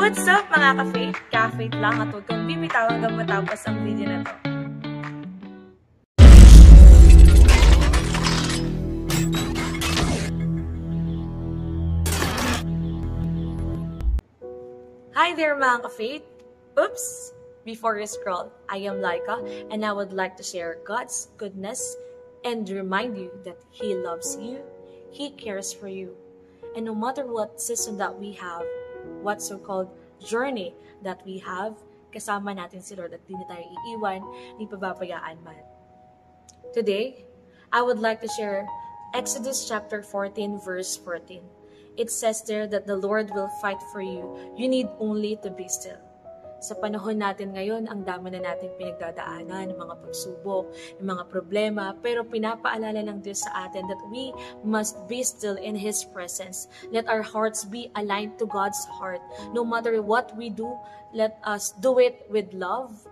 What's up mga ka-faith? Ka-faith lang at huwag kang bibitaw hanggang matapos ang video na to. Hi there mga ka-faith! Oops! Before you scroll, I am Laika and I would like to share God's goodness and remind you that He loves you, He cares for you. And no matter what season that we have, what so-called journey that we have, kasama natin si Lord at di na tayo iiwan, ni pababayaan man. Today, I would like to share Exodus chapter 14 verse 14. It says there that the Lord will fight for you. You need only to be still. Sa panahon natin ngayon, ang dami na natin pinagdadaanan ng mga pagsubok, ng mga problema, pero pinapaalala ng Diyos sa atin that we must be still in His presence. Let our hearts be aligned to God's heart. No matter what we do, let us do it with love,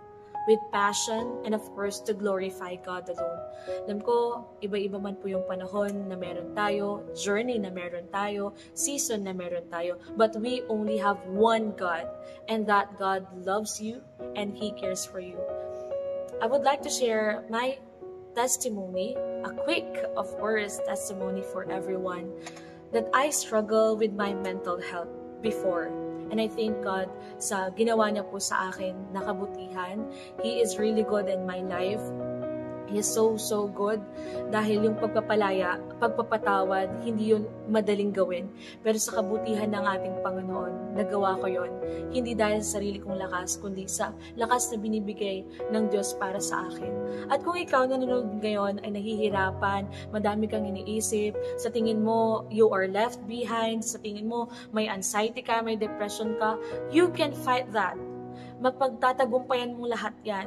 with passion, and of course, to glorify God alone. Alam ko, iba-iba man po yung panahon na meron tayo, journey na meron tayo, season na meron tayo, but we only have one God, and that God loves you, and He cares for you. I would like to share my testimony, a quick, of course, testimony for everyone, that I struggle with my mental health before. And I thank God sa ginawa niya po sa akin na kabutihan. He is really good in my life. He is so good dahil yung pagpapatawad, hindi yun madaling gawin. Pero sa kabutihan ng ating Panginoon, nagawa ko yun. Hindi dahil sa sarili kong lakas, kundi sa lakas na binibigay ng Diyos para sa akin. At kung ikaw na nanonood ngayon ay nahihirapan, madami kang iniisip, sa tingin mo you are left behind, sa tingin mo may anxiety ka, may depression ka, you can fight that. Mapagtatagumpayan mong lahat yan.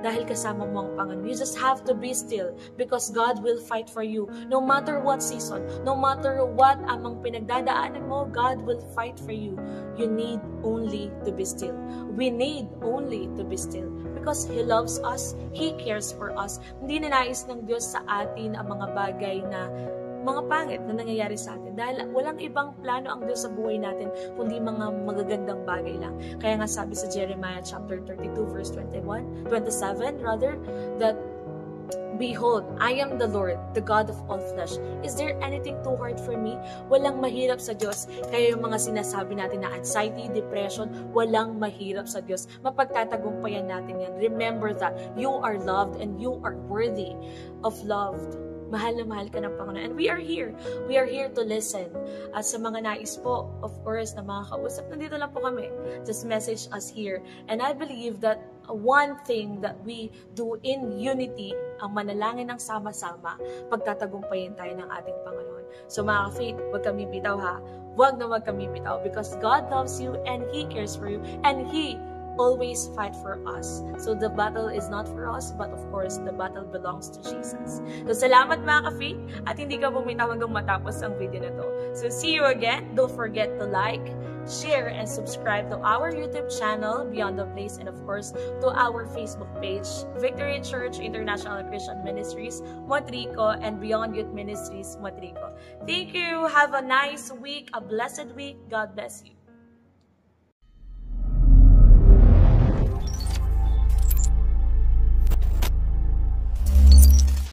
Dahil kasama mo ang Panginoon. You just have to be still because God will fight for you. No matter what season, no matter what amang pinagdadaanan mo, God will fight for you. You need only to be still. We need only to be still because He loves us, He cares for us. Hindi ninais ng Diyos sa atin ang mga bagay na mga pangit na nangyayari sa atin. Dahil walang ibang plano ang Diyos sa buhay natin, kundi mga magagandang bagay lang. Kaya nga sabi sa Jeremiah chapter 32 verse 27 that, Behold, I am the Lord, the God of all flesh. Is there anything too hard for me? Walang mahirap sa Diyos. Kaya yung mga sinasabi natin na anxiety, depression, walang mahirap sa Diyos. Mapagtatagumpayan natin yan. Remember that you are loved and you are worthy of love. Mahal na mahal ka ng Panginoon. And we are here. We are here to listen. At sa mga nais po, of course, na mga kausap, nandito lang po kami. Just message us here. And I believe that one thing that we do in unity, ang manalangin ng sama-sama, pagtatagumpayin tayo ng ating Panginoon. So mga ka-faith, huwag kami bitaw ha. Huwag na huwag kami bitaw because God loves you and He cares for you and He always fight for us. So the battle is not for us, but of course, the battle belongs to Jesus. So salamat mga ka-faith at hindi ka bumitaw hanggang matapos ang video na to. So see you again. Don't forget to like, share, and subscribe to our YouTube channel, Beyond the Place, and of course, to our Facebook page, Victory Church International Christian Ministries, Motrico, and Beyond Youth Ministries, Motrico. Thank you. Have a nice week, a blessed week. God bless you.